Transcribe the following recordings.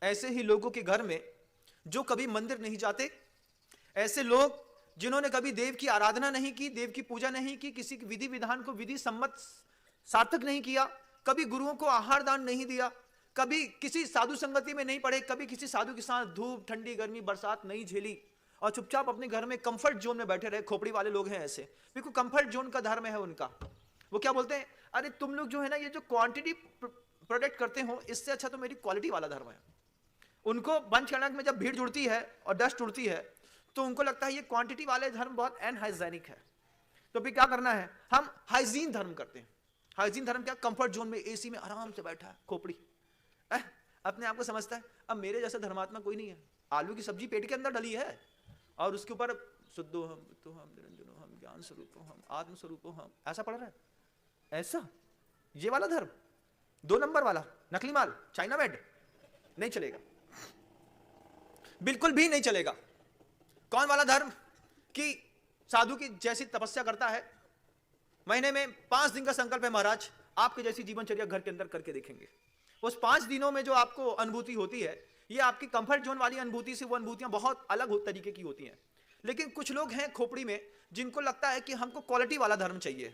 ऐसे ही लोगों के घर में जो कभी मंदिर नहीं जाते, ऐसे लोग जिन्होंने कभी देव की आराधना नहीं की, देव की पूजा नहीं की, किसी विधि विधान को विधि सम्मत सार्थक नहीं किया, कभी गुरुओं को आहार दान नहीं दिया, कभी किसी साधु संगति में नहीं पड़े, कभी किसी साधु के साथ धूप ठंडी गर्मी बरसात नहीं झेली और चुपचाप अपने घर में कंफर्ट जोन में बैठे रहे। खोपड़ी वाले लोग हैं ऐसे, बिल्कुल कंफर्ट जोन का धर्म है उनका। वो क्या बोलते हैं, अरे तुम लोग जो है ना ये जो क्वांटिटी प्रोडक्ट करते हो, इससे अच्छा तो मेरी क्वालिटी वाला धर्म है। उनको पंचकर्णक में जब भीड़ जुड़ती है और डस्ट उड़ती है तो उनको लगता है ये क्वांटिटी वाले धर्म बहुत अनहाइजीनिक है। तो फिर क्या करना है, हम हाइजीन धर्म करते हैं। हाइजीन धर्म क्या, कंफर्ट जोन में एसी में आराम से बैठा है खोपड़ी, अपने आप को समझता है अब मेरे जैसा धर्मात्मा कोई नहीं है। आलू की सब्जी पेट के अंदर डली है और उसके ऊपर शुद्धो हम तो हम निरंजनो हम ज्ञान स्वरूपो हम आत्म स्वरूपो हम, ऐसा पढ़ रहा है। ऐसा ये वाला धर्म 2 नंबर वाला नकली माल चाइना मेड नहीं चलेगा, बिल्कुल भी नहीं चलेगा। कौन वाला धर्म कि साधु की जैसी तपस्या करता है, महीने में 5 दिन का संकल्प है महाराज, आपके जैसी जीवनचर्या घर के अंदर करके देखेंगे। उस 5 दिनों में जो आपको अनुभूति होती है, ये आपकी कंफर्ट जोन वाली अनुभूति से वो अनुभूतियां बहुत अलग तरीके की होती हैं। लेकिन कुछ लोग हैं खोपड़ी में जिनको लगता है कि हमको क्वालिटी वाला धर्म चाहिए।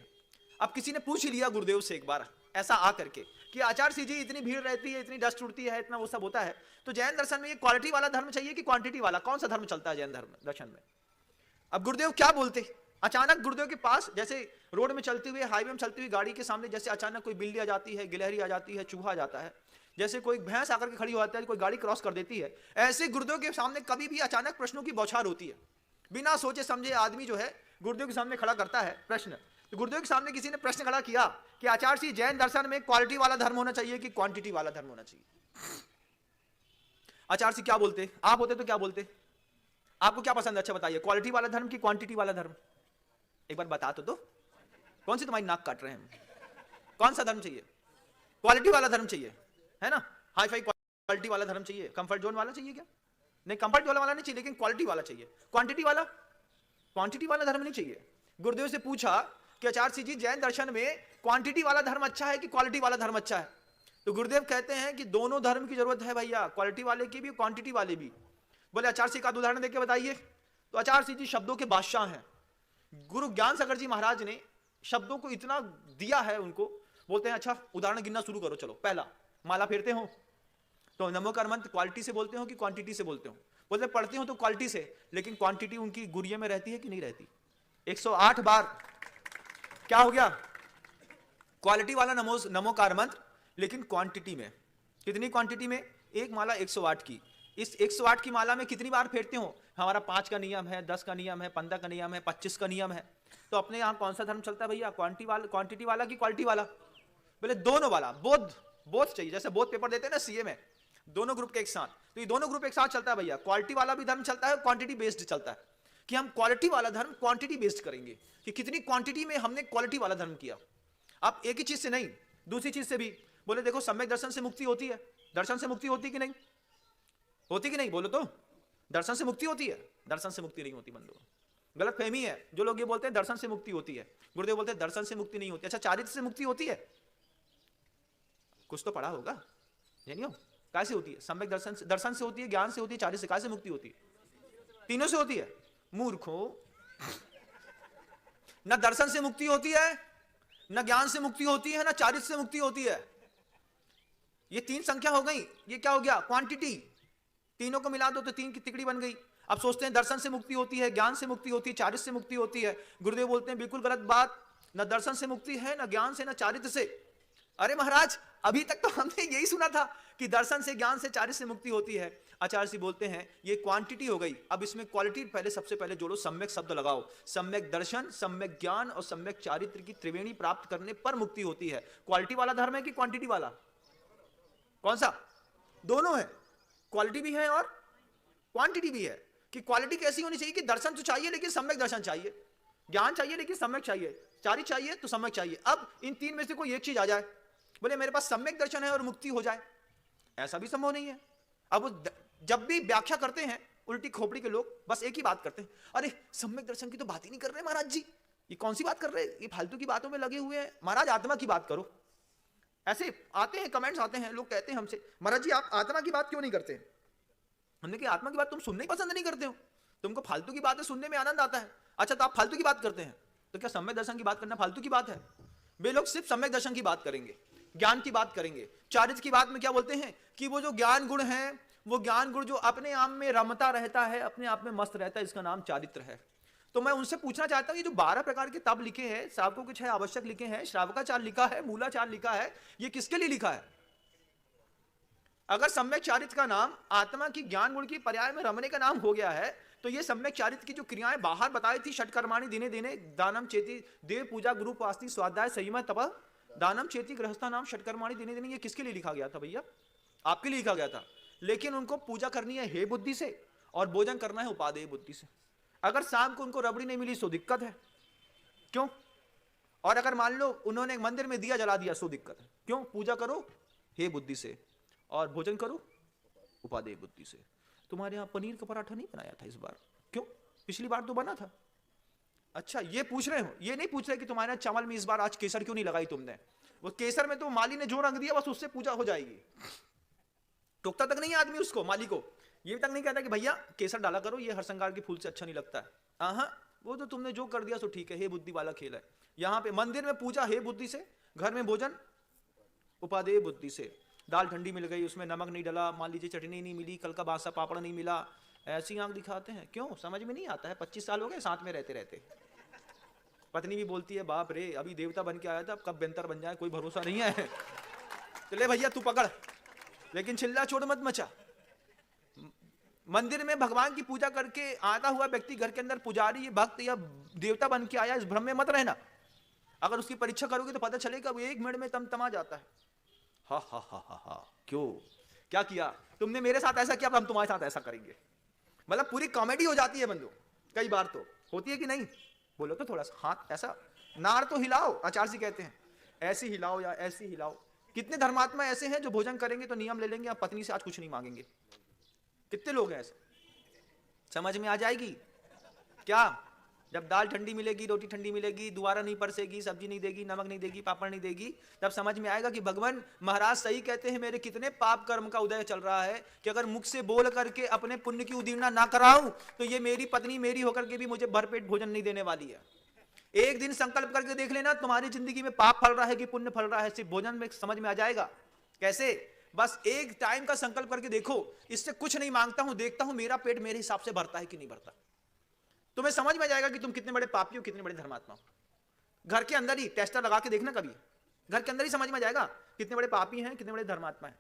अब किसी ने पूछ लिया गुरुदेव से एक बार ऐसा आ करके कि आचार्य सिंह जी इतनी भीड़ रहती है, इतनी डस्ट उड़ती है, इतना वो सब होता है, तो जैन दर्शन में ये क्वालिटी वाला धर्म चाहिए कि क्वांटिटी वाला, कौन सा धर्म चलता है जैन धर्म दर्शन में? अब गुरुदेव क्या बोलते, अचानक गुरुदेव के पास जैसे रोड में चलती हुई, हाईवे में चलती हुई गाड़ी के सामने जैसे अचानक कोई बिल्ली आ जाती है, गिलहरी आ जाती है, चूहा आ जाता है, जैसे कोई भैंस आकर के खड़ी हो जाती है, कोई गाड़ी क्रॉस कर देती है, ऐसे गुरुदेव के सामने कभी भी अचानक प्रश्नों की बौछार होती है। बिना सोचे समझे आदमी जो है गुरुदेव के सामने खड़ा करता है प्रश्न। तो गुरुदेव के सामने किसी ने प्रश्न खड़ा किया कि आचार्य जी जैन दर्शन में क्वालिटी वाला धर्म होना चाहिए कि क्वांटिटी वाला धर्म होना चाहिए? आचार्य जी क्या बोलते, आप होते तो क्या बोलते? आपको क्या पसंद है, अच्छा बताइए, क्वालिटी वाला धर्म कि क्वांटिटी वाला धर्म? एक बार बता तो दो, कौन सी तुम्हारी नाक काट रहे हैं? कौन सा धर्म चाहिए? क्वालिटी वाला धर्म चाहिए, है ना? हाई फाई क्वालिटी वाला धर्म चाहिए, कंफर्ट जोन वाला चाहिए क्या? नहीं, कंफर्ट जोन वाला नहीं चाहिए, लेकिन क्वालिटी वाला चाहिए। क्वांटिटी वाला, क्वांटिटी वाला धर्म नहीं चाहिए। गुरुदेव से पूछा कि आचार्य सिंह जी जैन दर्शन में क्वांटिटी वाला धर्म अच्छा है कि क्वालिटी वाला धर्म अच्छा है? तो गुरुदेव कहते हैं कि दोनों धर्म की जरूरत है भैया, क्वालिटी वाले की भी क्वांटिटी वाले भी। बोले आचार्य सिंह का उदाहरण देके बताइए। तो आचार्य सिंह जी शब्दों के बादशाह हैं। गुरु ज्ञान सागर जी महाराज ने शब्दों को इतना दिया है उनको, बोलते हैं अच्छा उदाहरण गिनना शुरू करो, चलो। पहला, माला फेरते हो तो नमोकार मंत्र क्वालिटी से बोलते हो कि क्वांटिटी से बोलते हो? बोलते पढ़ते हो तो क्वालिटी से, लेकिन क्वांटिटी उनकी गुरिये में रहती है कि नहीं रहती? 108 बार क्या हो गया? क्वालिटी वाला नमोकार मंत्र, लेकिन क्वांटिटी में। कितनी क्वांटिटी में? एक माला 108 की। इस 108 की माला में कितनी बार फेरते हो? हमारा 5 का नियम है, 10 का नियम है, 15 का नियम है, 25 का नियम है। तो अपने यहाँ कौन सा धर्म चलता है भैया, क्वांटिटी वाला कि क्वालिटी वाला? बोले दोनों वाला, बोथ चाहिए। जैसे बोथ पेपर देते हैं ना सीए में, दोनों ग्रुप के एक साथ, तो ये दोनों ग्रुप एक साथ चलता है भैया। क्वालिटी वाला भी धर्म चलता है, क्वांटिटी बेस्ड चलता है, कि हम क्वालिटी वाला धर्म क्वांटिटी बेस्ड करेंगे, कि कितनी क्वांटिटी में हमने क्वालिटी वाला धर्म किया। अब एक ही चीज से नहीं, दूसरी चीज से भी। बोले देखो सम्यक दर्शन से मुक्ति होती है, दर्शन से मुक्ति होती कि नहीं होती? कि नहीं बोलो तो? दर्शन से मुक्ति होती है? दर्शन से मुक्ति नहीं होती बंधु, गलत फहमी है। जो लोग ये बोलते हैं दर्शन से मुक्ति होती है, गुरुदेव बोलते हैं दर्शन से मुक्ति नहीं होती। अच्छा चारित्र से मुक्ति होती है? कुछ तो पढ़ा होगा, जानियो कैसे होती है? सम्यक दर्शन से होती है, ज्ञान से होती है, चारित्र से कैसे मुक्ति होती है? तीनों से होती है। मूर्खों, न दर्शन से मुक्ति होती है, न ज्ञान से मुक्ति होती है, न चारित्र से मुक्ति होती है। ये 3 संख्या हो गई, ये क्या हो गया? क्वांटिटी। तीनों को मिला दो तो 3 की तिकड़ी बन गई। अब सोचते हैं दर्शन से मुक्ति होती है, ज्ञान से मुक्ति होती है, चारित्र से मुक्ति होती है। गुरुदेव बोलते हैं बिल्कुल गलत बात, न दर्शन से मुक्ति है, न ज्ञान से, न चारित्र से। अरे महाराज अभी तक तो हमने यही सुना था कि दर्शन से, ज्ञान से, चारित्र से मुक्ति होती है। आचार्य जी बोलते हैं ये क्वांटिटी हो गई, अब इसमें क्वालिटी पहले सबसे पहले जोड़ो, सम्यक शब्द लगाओ। सम्यक दर्शन, सम्यक ज्ञान और सम्यक चारित्र की त्रिवेणी प्राप्त करने पर मुक्ति होती है। क्वालिटी वाला धर्म है कि क्वांटिटी वाला? कौन सा? दोनों है, क्वालिटी भी है और क्वांटिटी भी है। कि क्वालिटी कैसी होनी चाहिए कि दर्शन तो चाहिए लेकिन सम्यक दर्शन चाहिए, ज्ञान चाहिए लेकिन सम्यक चाहिए, चारित्र चाहिए तो सम्यक चाहिए। अब इन 3 में से कोई एक चीज आ जाए, बोले मेरे पास सम्यक दर्शन है और मुक्ति हो जाए, ऐसा भी संभव नहीं है। अब जब भी व्याख्या करते हैं उल्टी खोपड़ी के लोग बस एक ही बात करते हैं, अरे सम्यक दर्शन की तो बात ही नहीं कर रहे महाराज जी, ये कौन सी बात कर रहे हैं, ये फालतू की बातों में लगे हुए हैं। महाराज आत्मा की बात करो, ऐसे आते हैं कमेंट्स आते हैं, लोग कहते हैं हमसे, महाराज जी आप आत्मा की बात क्यों नहीं करते? हमने कहा आत्मा की बात तुम सुनने ही पसंद नहीं करते हो, तुमको फालतू की बातें सुनने में आनंद आता है। अच्छा तो आप फालतू की बात करते हैं, तो क्या सम्यक दर्शन की बात करना फालतू की बात है? वे लोग सिर्फ सम्यक दर्शन की बात करेंगे, ज्ञान की बात करेंगे। चारित्र की बात में क्या बोलते हैं कि वो जो ज्ञान गुण है, वो ज्ञान गुण जो अपने आप में रमता रहता है, अपने आप में मस्त रहता है, इसका नाम चारित्र है। तो मैं उनसे पूछना चाहता हूं, ये जो 12 प्रकार के तप लिखे हैं, श्रावकों के 6 आवश्यक लिखे हैं, श्रावकाचार लिखा है, मूलाचार लिखा है, ये किसके लिए लिखा है? अगर सम्यक चारित्र का नाम आत्मा की ज्ञान गुण की पर्याय में रमने का नाम हो गया है, तो ये सम्यक चारित्र की जो क्रियाएं बाहर बताई थी, षटकर्माणि दिने दिने, दानम चेति, देव पूजा गुरु उपासना स्वाध्याय संयम तप, दानम चेति गृहस्था नाम षटकर्माणि दिने दिने, ये किसके लिए लिखा गया था भैया? आपके लिए लिखा गया था। लेकिन उनको पूजा करनी है हे बुद्धि से और भोजन करना है उपादेय बुद्धि से। अगर शाम को उनको रबड़ी नहीं मिली सो दिक्कत है, क्यों? और अगर मान लो उन्होंने मंदिर में दिया जला दिया सो दिक्कत है, क्यों? पूजा करो हे बुद्धि से और भोजन करो उपादेय बुद्धि से। तुम्हारे यहाँ पनीर का पराठा नहीं बनाया था इस बार, क्यों? पिछली बार तो बना था। अच्छा ये पूछ रहे हो, ये नहीं पूछ रहे कि तुम्हारे चावल में इस बार आज केसर क्यों नहीं लगाई तुमने। वो केसर में तो माली ने जो रंग दिया बस उससे पूजा हो जाएगी। टोकता तक नहीं है आदमी उसको, माली को ये तक नहीं कहता कि भैया केसर डाला करो, ये हरसंगार के फूल से अच्छा नहीं लगता है। हाँ वो तो तुमने जो कर दिया सो ठीक है, हे बुद्धि वाला खेल है। यहाँ पे मंदिर में पूजा हे बुद्धि से, घर में भोजन उपादेय बुद्धि से। दाल ठंडी मिल गई, उसमें नमक नहीं डला, मान लीजिए चटनी नहीं मिली, कल का बासा पापड़ नहीं मिला, ऐसी आंख दिखाते हैं, क्यों? समझ में नहीं आता है। 25 साल हो गए साथ में रहते रहते। पत्नी भी बोलती है बाप रे अभी देवता बन के आया था, अब कब बेंतर बन जाए कोई भरोसा नहीं है। तो ले भैया तू पकड़, लेकिन चिल्ला चोट मत मचा। मंदिर में भगवान की पूजा करके आता हुआ व्यक्ति घर के अंदर पुजारी भक्त या देवता बन के आया, इस भ्रम में मत रहना। अगर उसकी परीक्षा करोगे तो पता चलेगा वो 1 मिनट में तमा जाता है। हा हा हा हा हा, क्यों? क्या किया तुमने मेरे साथ ऐसा किया, अब हम तुम्हारे साथ ऐसा करेंगे। मतलब पूरी कॉमेडी हो जाती है बंदो, कई बार तो होती है कि नहीं? बोलो तो थोड़ा सा हाथ ऐसा, नार तो हिलाओ, आचार्य जी कहते हैं ऐसी हिलाओ या ऐसी हिलाओ। कितने धर्मात्मा ऐसे हैं जो भोजन करेंगे तो नियम ले लेंगे, आप पत्नी से आज कुछ नहीं मांगेंगे। कितने लोग हैं ऐसे? समझ में आ जाएगी क्या? जब दाल ठंडी मिलेगी, रोटी ठंडी मिलेगी, दोबारा नहीं परसेगी, सब्जी नहीं देगी, नमक नहीं देगी, पापड़ नहीं देगी, तब समझ में आएगा कि भगवान महाराज सही कहते हैं, मेरे कितने पाप कर्म का उदय चल रहा है कि अगर मुख से बोल करके अपने पुण्य की उदीर्णा ना कराऊं तो ये मेरी पत्नी मेरी होकर के भी मुझे भरपेट भोजन नहीं देने वाली है। एक दिन संकल्प करके देख लेना, तुम्हारी जिंदगी में पाप फल रहा है कि पुण्य फल रहा है, सिर्फ भोजन में समझ में आ जाएगा। कैसे? बस एक टाइम का संकल्प करके देखो, इससे कुछ नहीं मांगता हूं, देखता हूं मेरा पेट मेरे हिसाब से भरता है कि नहीं भरता। तुम्हें समझ में आ जाएगा कि तुम कितने बड़े पापी हो, कितने बड़े धर्मात्मा हो। घर के अंदर ही टेस्टर लगा के देखना, कभी घर के अंदर ही समझ में आ जाएगा कितने बड़े पापी हैं, कितने बड़े धर्मात्मा हैं।